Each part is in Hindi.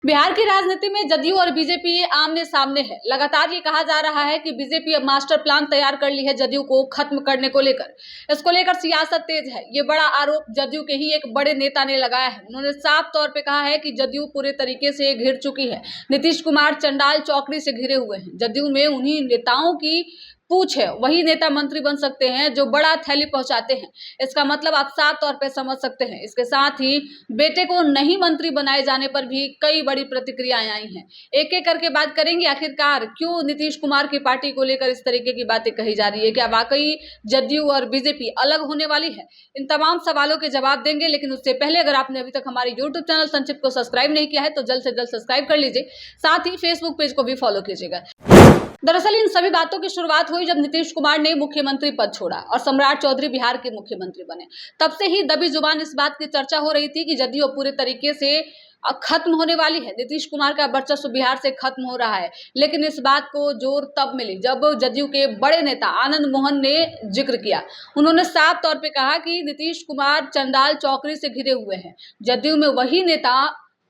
बिहार की राजनीति में जदयू और बीजेपी आमने सामने है। लगातार ये कहा जा रहा है कि बीजेपी अब मास्टर प्लान तैयार कर ली है जदयू को खत्म करने को लेकर। इसको लेकर सियासत तेज है। ये बड़ा आरोप जदयू के ही एक बड़े नेता ने लगाया है। उन्होंने साफ तौर पे कहा है कि जदयू पूरे तरीके से घिर चुकी है। नीतीश कुमार चंडाल चौकड़ी से घिरे हुए हैं। जदयू में उन्हीं नेताओं की पूछ है, वही नेता मंत्री बन सकते हैं जो बड़ा थैली पहुंचाते हैं। इसका मतलब आप साफ तौर पे समझ सकते हैं। इसके साथ ही बेटे को नहीं मंत्री बनाए जाने पर भी कई बड़ी प्रतिक्रियाएं आई हैं। एक एक करके बात करेंगे आखिरकार क्यों नीतीश कुमार की पार्टी को लेकर इस तरीके की बातें कही जा रही है। क्या वाकई जदयू और बीजेपी अलग होने वाली है? इन तमाम सवालों के जवाब देंगे, लेकिन उससे पहले अगर आपने अभी तक हमारे यूट्यूब चैनल संक्षिप्त को सब्सक्राइब नहीं किया है तो जल्द से जल्द सब्सक्राइब कर लीजिए। साथ ही फेसबुक पेज को भी फॉलो कीजिएगा। दरअसल इन सभी बातों की शुरुआत हुई जब नीतीश कुमार ने मुख्यमंत्री पद छोड़ा और सम्राट चौधरी बिहार के मुख्यमंत्री बने। तब से ही दबी जुबान इस बात की चर्चा हो रही थी कि जदयू पूरे तरीके से खत्म होने वाली है। नीतीश कुमार का वर्चस्व बिहार से खत्म हो रहा है। लेकिन इस बात को जोर तब मिली जब जदयू के बड़े नेता आनंद मोहन ने जिक्र किया। उन्होंने साफ तौर पे कहा कि नीतीश कुमार चंडाल चौकड़ी से घिरे हुए हैं। जदयू में वही नेता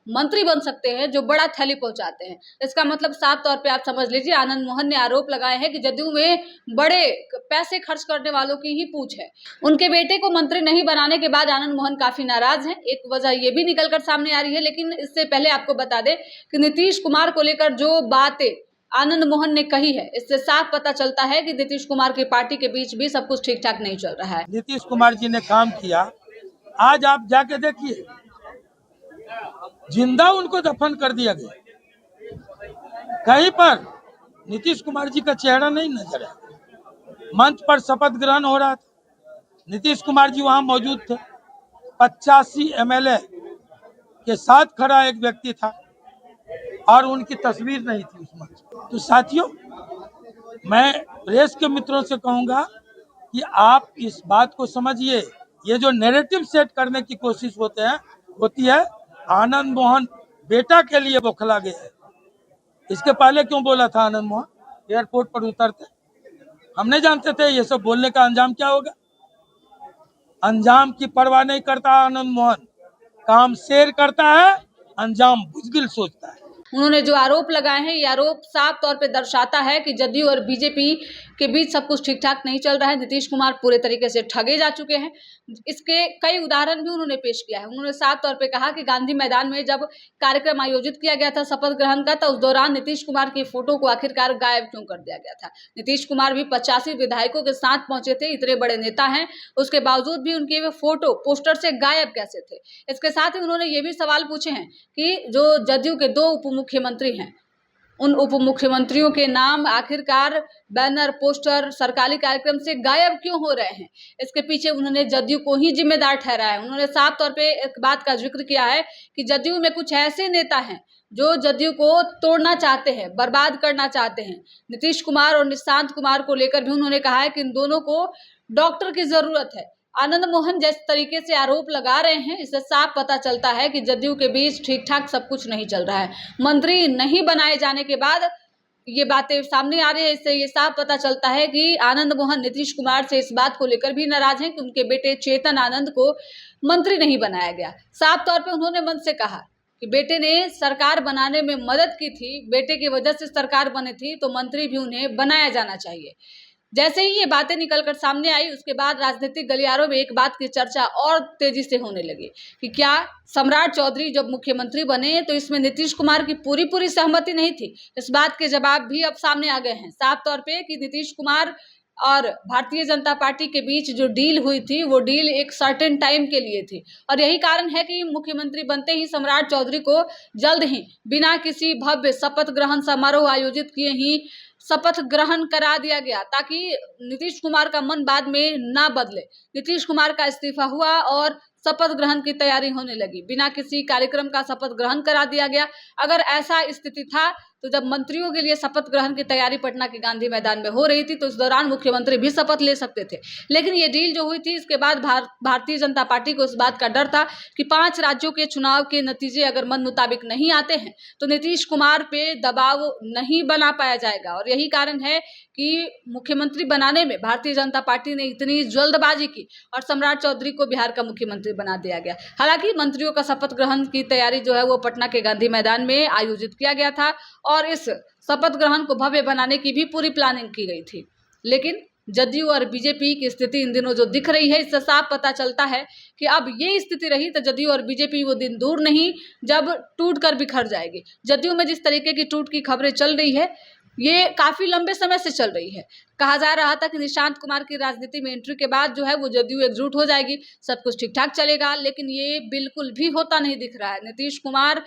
मंत्री बन सकते हैं जो बड़ा थैली पहुंचाते हैं। इसका मतलब साफ तौर पे आप समझ लीजिए, आनंद मोहन ने आरोप लगाए हैं कि जदयू में बड़े पैसे खर्च करने वालों की ही पूछ है। उनके बेटे को मंत्री नहीं बनाने के बाद आनंद मोहन काफी नाराज हैं। एक वजह ये भी निकलकर सामने आ रही है, लेकिन इससे पहले आपको बता दें कि नीतीश कुमार को लेकर जो बातें आनंद मोहन ने कही है, इससे साफ पता चलता है कि नीतीश कुमार की पार्टी के बीच भी सब कुछ ठीक ठाक नहीं चल रहा है। नीतीश कुमार जी ने काम किया, आज आप जाके देखिए जिंदा उनको दफन कर दिया गया। कहीं पर नीतीश कुमार जी का चेहरा नहीं नजर आया। मंच पर शपथ ग्रहण हो रहा था, नीतीश कुमार जी वहां मौजूद थे। 85 एमएलए के साथ खड़ा एक व्यक्ति था और उनकी तस्वीर नहीं थी उस मंच पर। तो साथियों, मैं प्रेस के मित्रों से कहूंगा कि आप इस बात को समझिए। ये जो नैरेटिव सेट करने की कोशिश होती है, आनंद मोहन बेटा के लिए बौखला गया है। इसके पहले क्यों बोला था आनंद मोहन एयरपोर्ट पर उतरते? हम नहीं जानते थे ये सब बोलने का अंजाम क्या होगा। अंजाम की परवाह नहीं करता आनंद मोहन, काम शेर करता है, अंजाम बुजदिल सोचता है। उन्होंने जो आरोप लगाए हैं, ये आरोप साफ तौर पे दर्शाता है कि जदयू और बीजेपी के बीच सब कुछ ठीक ठाक नहीं चल रहा है। नीतीश कुमार पूरे तरीके से ठगे जा चुके हैं। इसके कई उदाहरण भी उन्होंने पेश किया है। उन्होंने साफ तौर पे कहा कि गांधी मैदान में जब कार्यक्रम आयोजित किया गया था शपथ ग्रहण का, तो उस दौरान नीतीश कुमार की फोटो को आखिरकार गायब क्यों कर दिया गया था। नीतीश कुमार भी 85 विधायकों के साथ पहुंचे थे, इतने बड़े नेता हैं, उसके बावजूद भी उनके वे फोटो पोस्टर से गायब कैसे थे। इसके साथ ही उन्होंने ये भी सवाल पूछे हैं कि जो जदयू के 2 उप मुख्यमंत्री हैं, उन उप मुख्यमंत्रियों के नाम आखिरकार बैनर पोस्टर सरकारी कार्यक्रम से गायब क्यों हो रहे हैं। इसके पीछे उन्होंने जदयू को ही जिम्मेदार ठहराया है। उन्होंने साफ तौर पे एक बात का जिक्र किया है कि जदयू में कुछ ऐसे नेता हैं जो जदयू को तोड़ना चाहते हैं, बर्बाद करना चाहते हैं। नीतीश कुमार और निशांत कुमार को लेकर भी उन्होंने कहा है कि इन दोनों को डॉक्टर की जरूरत है। आनंद मोहन जिस तरीके से आरोप लगा रहे हैं, इससे साफ पता चलता है कि जदयू के बीच ठीक ठाक सब कुछ नहीं चल रहा है। मंत्री नहीं बनाए जाने के बाद ये बातें सामने आ रही है। इससे ये साफ पता चलता है कि आनंद मोहन नीतीश कुमार से इस बात को लेकर भी नाराज हैं कि उनके बेटे चेतन आनंद को मंत्री नहीं बनाया गया। साफ तौर पर उन्होंने मन से कहा कि बेटे ने सरकार बनाने में मदद की थी, बेटे की वजह से सरकार बनी थी, तो मंत्री भी उन्हें बनाया जाना चाहिए। जैसे ही ये बातें निकलकर सामने आई, उसके बाद राजनीतिक गलियारों में एक बात की चर्चा और तेजी से होने लगी कि क्या सम्राट चौधरी जब मुख्यमंत्री बने तो इसमें नीतीश कुमार की पूरी सहमति नहीं थी। इस बात के जवाब भी अब सामने आ गए हैं साफ तौर पे कि नीतीश कुमार और भारतीय जनता पार्टी के बीच जो डील हुई थी, वो डील एक सर्टेन टाइम के लिए थी और यही कारण है कि मुख्यमंत्री बनते ही सम्राट चौधरी को जल्द ही बिना किसी भव्य शपथ ग्रहण समारोह आयोजित किए ही शपथ ग्रहण करा दिया गया, ताकि नीतीश कुमार का मन बाद में ना बदले। नीतीश कुमार का इस्तीफा हुआ और शपथ ग्रहण की तैयारी होने लगी। बिना किसी कार्यक्रम का शपथ ग्रहण करा दिया गया। अगर ऐसा स्थिति था तो जब मंत्रियों के लिए शपथ ग्रहण की तैयारी पटना के गांधी मैदान में हो रही थी तो इस दौरान मुख्यमंत्री भी शपथ ले सकते थे। लेकिन ये डील जो हुई थी, इसके बाद भारतीय जनता पार्टी को इस बात का डर था कि 5 राज्यों के चुनाव के नतीजे अगर मन मुताबिक नहीं आते हैं तो नीतीश कुमार पे दबाव नहीं बना पाया जाएगा। और यही कारण है कि मुख्यमंत्री बनाने में भारतीय जनता पार्टी ने इतनी जल्दबाजी की और सम्राट चौधरी को बिहार का मुख्यमंत्री बना दिया गया। हालांकि मंत्रियों का शपथ ग्रहण की तैयारी जो है वो पटना के गांधी मैदान में आयोजित किया गया था और इस शपथ ग्रहण को भव्य बनाने की भी पूरी प्लानिंग की गई थी। लेकिन जदयू और बीजेपी की स्थिति इन दिनों जो दिख रही है, इससे साफ पता चलता है कि अब ये स्थिति रही तो जदयू और बीजेपी वो दिन दूर नहीं जब टूट कर बिखर जाएगी। जदयू में जिस तरीके की टूट की खबरें चल रही है, ये काफी लंबे समय से चल रही है। कहा जा रहा था कि निशांत कुमार की राजनीति में एंट्री के बाद जो है वो जदयू एकजुट हो जाएगी, सब कुछ ठीक ठाक चलेगा, लेकिन ये बिल्कुल भी होता नहीं दिख रहा है। नीतीश कुमार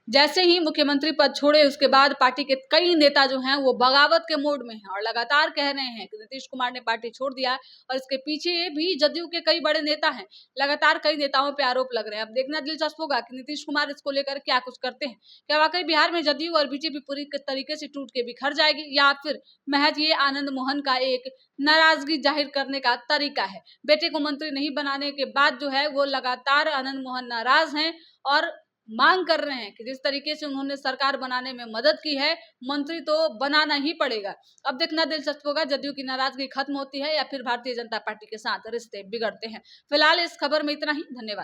जैसे ही मुख्यमंत्री पद छोड़े उसके बाद पार्टी के कई नेता जो हैं वो बगावत के मोड में हैं और लगातार कह रहे हैं कि नीतीश कुमार ने पार्टी छोड़ दिया। और इसके पीछे भी जदयू के कई बड़े नेता हैं, लगातार कई नेताओं पे आरोप लग रहे हैं। अब देखना दिलचस्प होगा कि नीतीश कुमार इसको लेकर क्या कुछ करते हैं। क्या वाकई बिहार में जदयू और बीजेपी पूरी तरीके से टूट के बिखर जाएगी या फिर महज ये आनंद मोहन का एक नाराजगी जाहिर करने का तरीका है। बेटे को मंत्री नहीं बनाने के बाद जो है वो लगातार आनंद मोहन नाराज हैं और मांग कर रहे हैं कि जिस तरीके से उन्होंने सरकार बनाने में मदद की है, मंत्री तो बनाना ही पड़ेगा। अब देखना दिलचस्प होगा जदयू की नाराजगी खत्म होती है या फिर भारतीय जनता पार्टी के साथ रिश्ते बिगड़ते हैं। फिलहाल इस खबर में इतना ही। धन्यवाद।